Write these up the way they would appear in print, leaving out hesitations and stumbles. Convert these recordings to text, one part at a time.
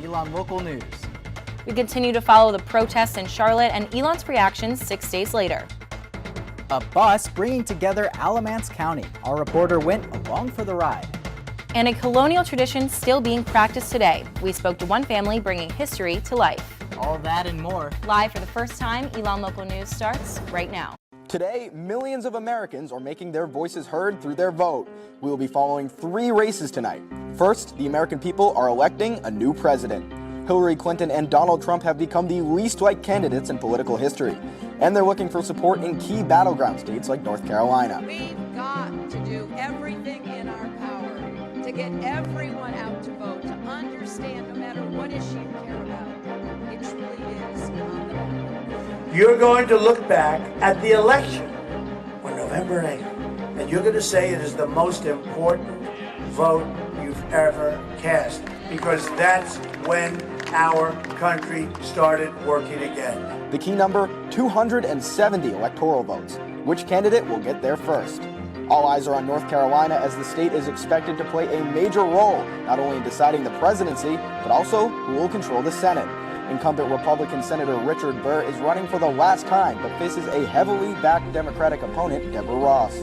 Elon Local News. We continue to follow the protests in Charlotte and Elon's reactions 6 days later. A bus bringing together Alamance County. Our reporter went along for the ride. And a colonial tradition still being practiced today. We spoke to one family bringing history to life. All of that and more. Live for the first time, Elon Local News starts right now. Today, millions of Americans are making their voices heard through their vote. We will be following 3 races tonight. First, the American people are electing a new president. Hillary Clinton and Donald Trump have become the least liked candidates in political history, and they're looking for support in key battleground states like North Carolina. We've got to do everything in our power to get everyone out to vote, to understand no matter what issue you care about, it truly is on the ballot. You're going to look back at the election on November 8th, and you're going to say it is the most important vote you've ever cast, because that's when our country started working again. The key number, 270 electoral votes. Which candidate will get there first? All eyes are on North Carolina as the state is expected to play a major role, not only in deciding the presidency, but also who will control the Senate. Incumbent Republican Senator Richard Burr is running for the last time, but faces a heavily backed Democratic opponent, Deborah Ross.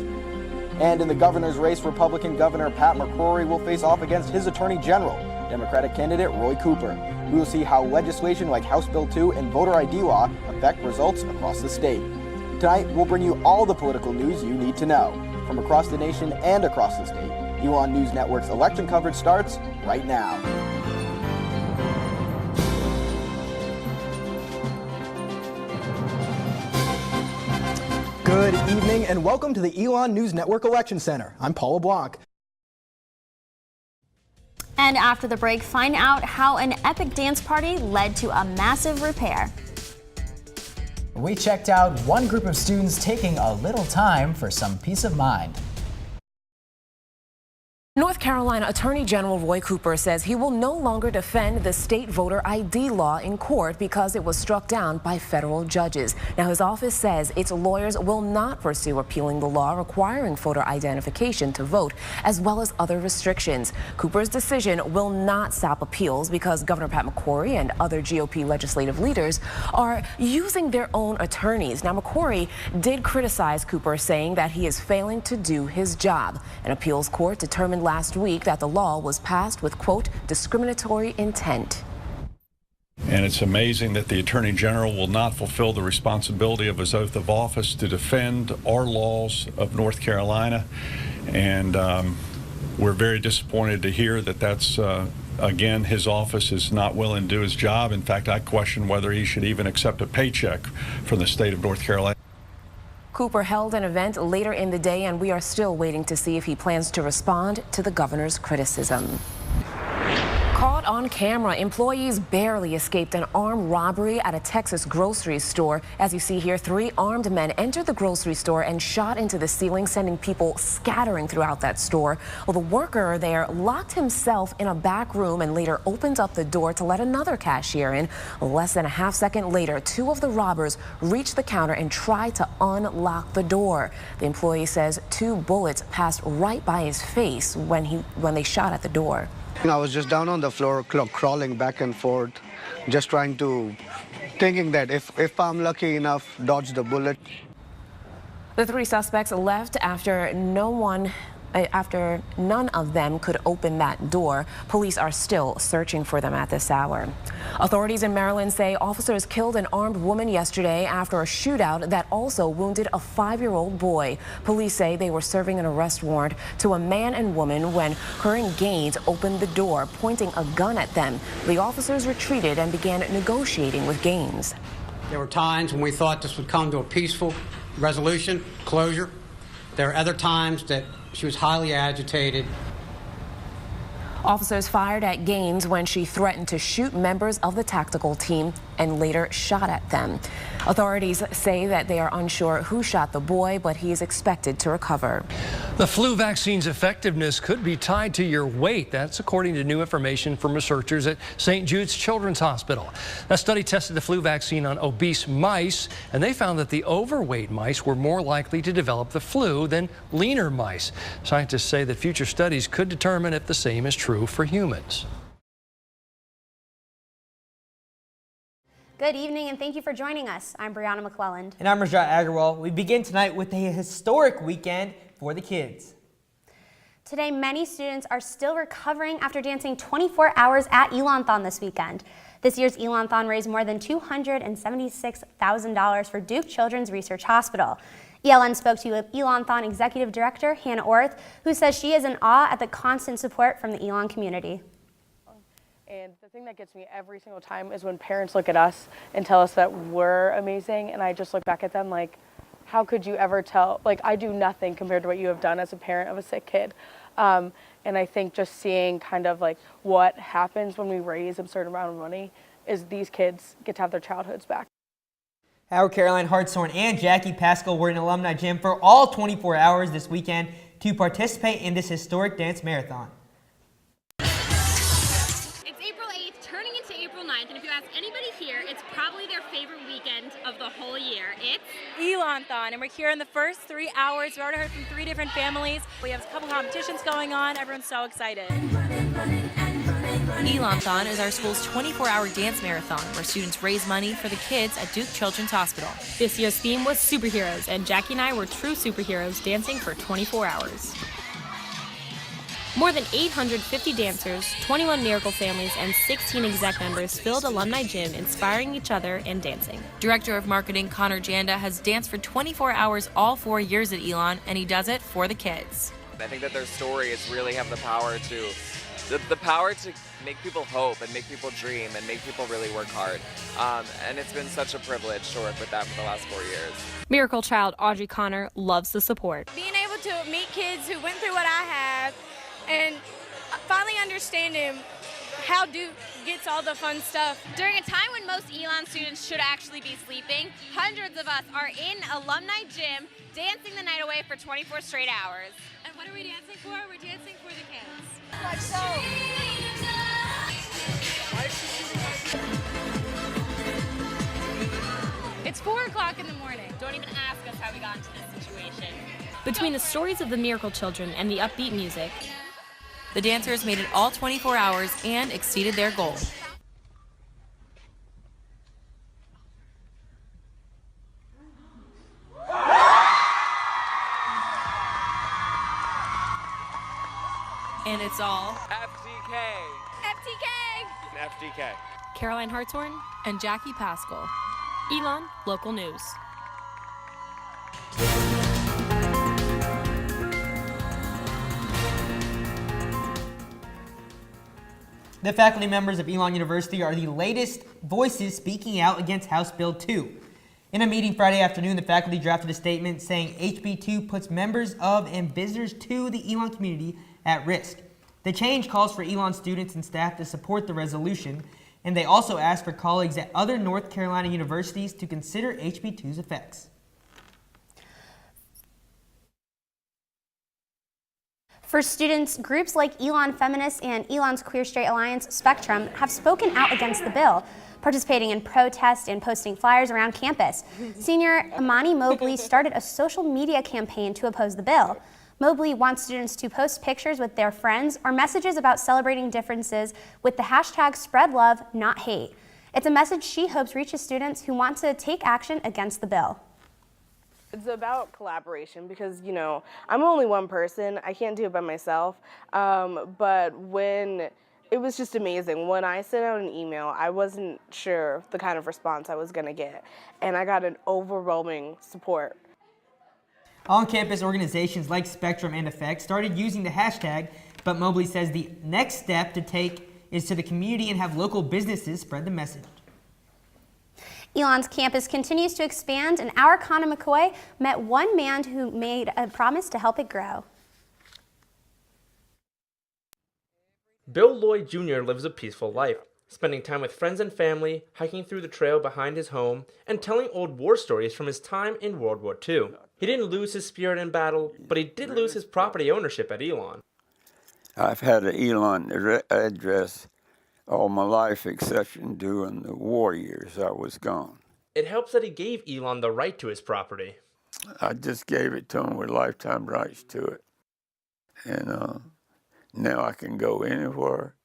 And in the governor's race, Republican Governor Pat McCrory will face off against his Attorney General, Democratic candidate Roy Cooper. We will see how legislation like House Bill 2 and voter ID law affect results across the state. Tonight, we'll bring you all the political news you need to know. From across the nation and across the state, Elon News Network's election coverage starts right now. Good evening and welcome to the Elon News Network Election Center. I'm Paul LeBlanc. And after the break, find out how an epic dance party led to a massive repair. We checked out one group of students taking a little time for some peace of mind. North Carolina Attorney General Roy Cooper says he will no longer defend the state voter ID law in court because it was struck down by federal judges. Now, his office says its lawyers will not pursue appealing the law requiring voter identification to vote, as well as other restrictions. Cooper's decision will not stop appeals because Governor Pat McCrory and other GOP legislative leaders are using their own attorneys. Now, McCrory did criticize Cooper, saying that he is failing to do his job. An appeals court determined last week that the law was passed with, quote, discriminatory intent. And it's amazing that the Attorney General will not fulfill the responsibility of his oath of office to defend our laws of North Carolina. And we're very disappointed to hear that that's, again, his office is not willing to do his job. In fact, I question whether he should even accept a paycheck from the state of North Carolina. Cooper held an event later in the day, and we are still waiting to see if he plans to respond to the governor's criticism. Caught on camera, employees barely escaped an armed robbery at a Texas grocery store. As you see here, 3 armed men entered the grocery store and shot into the ceiling, sending people scattering throughout that store. Well, the worker there locked himself in a back room and later opened up the door to let another cashier in. Less than a half second later, 2 of the robbers reached the counter and tried to unlock the door. The employee says 2 bullets passed right by his face when they shot at the door. I was just down on the floor, crawling back and forth, just thinking that if I'm lucky enough, dodge the bullet. The 3 suspects left after none of them could open that door. Police are still searching for them at this hour. Authorities in Maryland say officers killed an armed woman yesterday after a shootout that also wounded a 5-year-old boy. Police say they were serving an arrest warrant to a man and woman when Curran Gaines opened the door, pointing a gun at them. The officers retreated and began negotiating with Gaines. There were times when we thought this would come to a peaceful resolution, closure. There are other times that she was highly agitated. Officers fired at Gaines when she threatened to shoot members of the tactical team and later shot at them. Authorities say that they are unsure who shot the boy, but he is expected to recover. The flu vaccine's effectiveness could be tied to your weight. That's according to new information from researchers at St. Jude's Children's Hospital. That study tested the flu vaccine on obese mice, and they found that the overweight mice were more likely to develop the flu than leaner mice. Scientists say that future studies could determine if the same is true for humans. Good evening and thank you for joining us. I'm Brianna McClelland. And I'm Rajat Agarwal. We begin tonight with a historic weekend for the kids. Today, many students are still recovering after dancing 24 hours at Elon-thon this weekend. This year's Elon-thon raised more than $276,000 for Duke Children's Research Hospital. ELN spoke to Elon-thon Executive Director Hannah Orth, who says she is in awe at the constant support from the Elon community. And the thing that gets me every single time is when parents look at us and tell us that we're amazing, and I just look back at them like, how could you ever tell? Like, I do nothing compared to what you have done as a parent of a sick kid. And I think just seeing kind of like what happens when we raise a certain amount of money is these kids get to have their childhoods back. Our Caroline Hartshorn and Jackie Pascal were in Alumni Gym for all 24 hours this weekend to participate in this historic dance marathon. And if you ask anybody here, it's probably their favorite weekend of the whole year. It's Elon-thon, and we're here in the first 3 hours. We've already heard from 3 different families. We have a couple competitions going on. Everyone's so excited. Elon-thon is our school's 24-hour dance marathon where students raise money for the kids at Duke Children's Hospital. This year's theme was superheroes, and Jackie and I were true superheroes dancing for 24 hours. More than 850 dancers, 21 Miracle families, and 16 exec members filled Alumni Gym, inspiring each other and dancing. Director of Marketing Connor Janda has danced for 24 hours all 4 years at Elon, and he does it for the kids. I think that their stories really have the power to the power to make people hope and make people dream and make people really work hard. And it's been such a privilege to work with them for the last 4 years. Miracle child Audrey Connor loves the support. Being able to meet kids who went through what I have and finally understanding how Duke gets all the fun stuff. during a time when most Elon students should actually be sleeping, hundreds of us are in Alumni Gym dancing the night away for 24 straight hours. And what are we dancing for? We're dancing for the kids. Like so. It's 4 o'clock in the morning. Don't even ask us how we got into this situation. Between the stories of the Miracle children and the upbeat music, the dancers made it all 24 hours and exceeded their goal. And it's all FTK. FTK. FTK. Caroline Hartshorn and Jackie Pascal. Elon Local News. The faculty members of Elon University are the latest voices speaking out against House Bill 2. In a meeting Friday afternoon, the faculty drafted a statement saying HB 2 puts members of and visitors to the Elon community at risk. The change calls for Elon students and staff to support the resolution, and they also ask for colleagues at other North Carolina universities to consider HB 2's effects. For students, groups like Elon Feminists and Elon's Queer Straight Alliance Spectrum have spoken out against the bill, participating in protests and posting flyers around campus. Senior Imani Mobley started a social media campaign to oppose the bill. Mobley wants students to post pictures with their friends or messages about celebrating differences with the hashtag #SpreadLoveNotHate. It's a message she hopes reaches students who want to take action against the bill. It's about collaboration because, you know, I'm only one person. I can't do it by myself. But when it was just amazing. When I sent out an email, I wasn't sure the kind of response I was going to get. And I got an overwhelming support. On-campus organizations like Spectrum and Effect started using the hashtag, but Mobley says the next step to take is to the community and have local businesses spread the message. Elon's campus continues to expand, and our Connor McCoy met one man who made a promise to help it grow. Bill Lloyd Jr. lives a peaceful life, spending time with friends and family, hiking through the trail behind his home, and telling old war stories from his time in World War II. He didn't lose his spirit in battle, but he did lose his property ownership at Elon. I've had an Elon address all my life except during the war years I was gone. It helps that he gave Elon the right to his property. I just gave it to him with lifetime rights to it. And now I can go anywhere,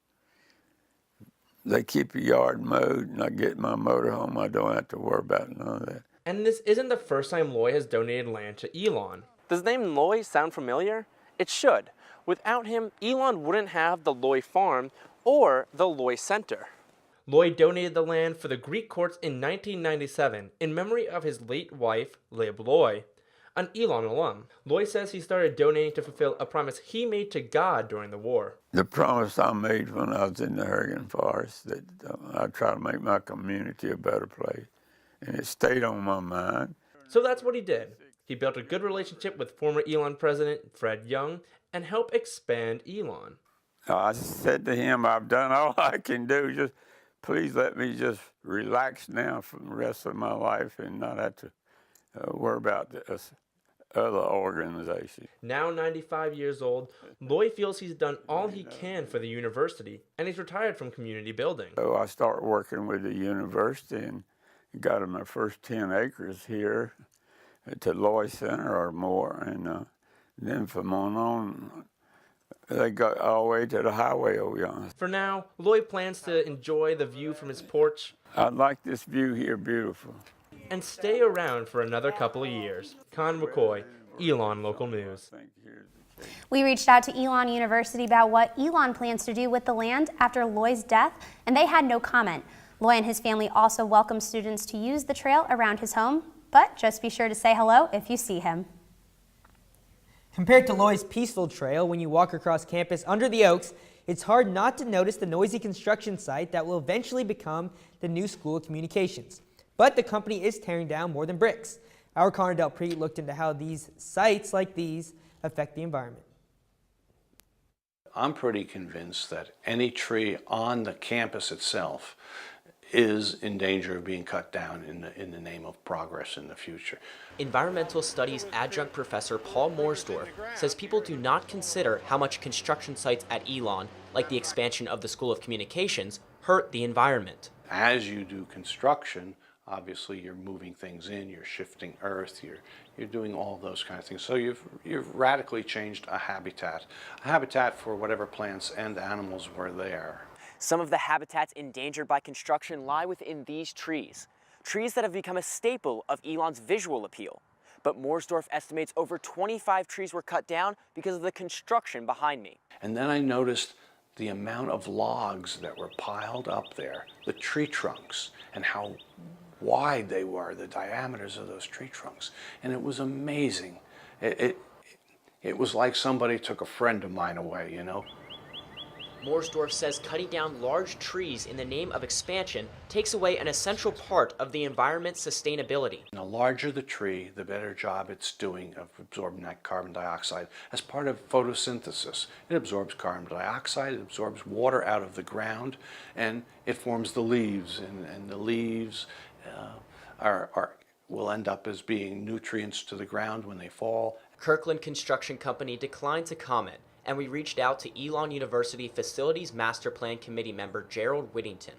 they keep the yard mowed, and I get my motorhome. I don't have to worry about none of that. And this isn't the first time Loy has donated land to Elon. Does the name Loy sound familiar? It should. Without him, Elon wouldn't have the Loy Farm or the Loy Center. Loy donated the land for the Greek courts in 1997 in memory of his late wife, Lib Loy, an Elon alum. Loy says he started donating to fulfill a promise he made to God during the war. The promise I made when I was in the Oregon forest that I'd try to make my community a better place, and it stayed on my mind. So that's what he did. He built a good relationship with former Elon president Fred Young and helped expand Elon. I said to him, I've done all I can do. Just please let me just relax now for the rest of my life and not have to worry about this other organization. Now 95 years old, Loy feels he's done all he can for the university, and he's retired from community building. So I started working with the university and got my first 10 acres here at the Loy Center or more, and then from on, they got all the way to the highway over yonder. For now, Loy plans to enjoy the view from his porch. I like this view here, beautiful. And stay around for another couple of years. Con McCoy, Elon Local News. We reached out to Elon University about what Elon plans to do with the land after Loy's death, and they had no comment. Loy and his family also welcome students to use the trail around his home, but just be sure to say hello if you see him. Compared to Loy's peaceful trail, when you walk across campus under the oaks, it's hard not to notice the noisy construction site that will eventually become the new School of Communications. But the company is tearing down more than bricks. Our Connor Delpreet looked into how these sites like these affect the environment. I'm pretty convinced that any tree on the campus itself is in danger of being cut down in the name of progress in the future. Environmental Studies adjunct professor Paul Morsdorf says people do not consider how much construction sites at Elon, like the expansion of the School of Communications, hurt the environment. As you do construction, obviously you're moving things in, you're shifting earth, you're doing all those kind of things. So you've radically changed a habitat for whatever plants and animals were there. Some of the habitats endangered by construction lie within these trees that have become a staple of Elon's visual appeal. But Morsdorf estimates over 25 trees were cut down because of the construction behind me. And then I noticed the amount of logs that were piled up there, the tree trunks, and how wide they were, the diameters of those tree trunks. And it was amazing. It was like somebody took a friend of mine away, you know? Morsdorf says cutting down large trees in the name of expansion takes away an essential part of the environment's sustainability. The larger the tree, the better job it's doing of absorbing that carbon dioxide as part of photosynthesis. It absorbs carbon dioxide, it absorbs water out of the ground, and it forms the leaves, and the leaves will end up as being nutrients to the ground when they fall. Kirkland Construction Company declined to comment, and we reached out to Elon University Facilities Master Plan Committee member Gerald Whittington.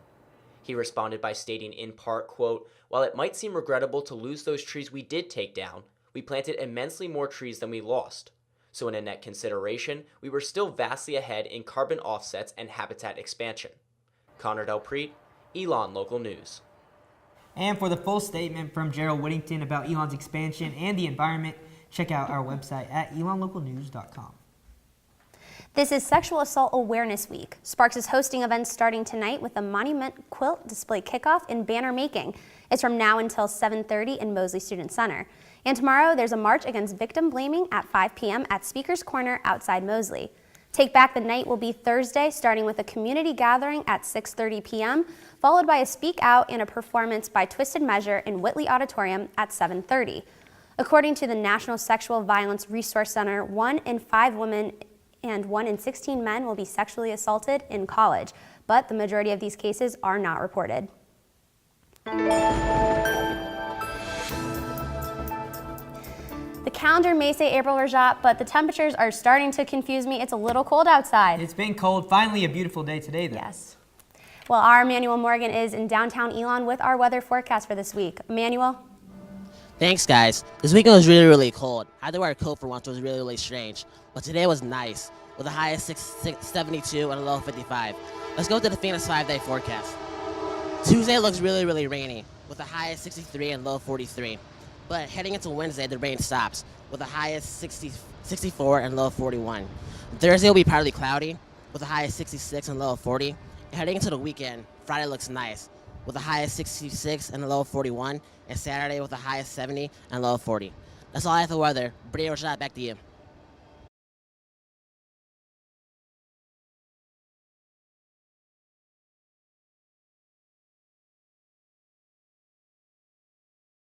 He responded by stating in part, quote, "While it might seem regrettable to lose those trees we did take down, we planted immensely more trees than we lost. So in a net consideration, we were still vastly ahead in carbon offsets and habitat expansion." Connor Delpreet, Elon Local News. And for the full statement from Gerald Whittington about Elon's expansion and the environment, check out our website at elonlocalnews.com. This is Sexual Assault Awareness Week. Sparks is hosting events starting tonight with a monument quilt display kickoff and banner making. It's from now until 7:30 in Mosley Student Center. And tomorrow there's a march against victim blaming at 5 p.m. at Speaker's Corner outside Mosley. Take Back the Night will be Thursday, starting with a community gathering at 6:30 p.m., followed by a speak out and a performance by Twisted Measure in Whitley Auditorium at 7:30. According to the National Sexual Violence Resource Center, 1 in 5 women and 1 in 16 men will be sexually assaulted in college, but the majority of these cases are not reported. The calendar may say April Rajat, but the temperatures are starting to confuse me. It's a little cold outside. It's been cold. Finally a beautiful day today, though. Yes. Well, our Emmanuel Morgan is in downtown Elon with our weather forecast for this week. Emmanuel? Thanks, guys. This weekend was really, really cold. I had to wear a coat for once. It was really, really strange. But today was nice, with a high of 72 and a low of 55. Let's go to the famous 5-day forecast. Tuesday looks really, really rainy, with a high of 63 and low of 43. But heading into Wednesday, the rain stops, with a high of 64 and low of 41. Thursday will be partly cloudy, with a high of 66 and low of 40. And heading into the weekend, Friday looks nice, with a high of 66 and a low of 41, and Saturday with a high of 70 and a low of 40. That's all I have for weather. Brittany Rashad, back to you.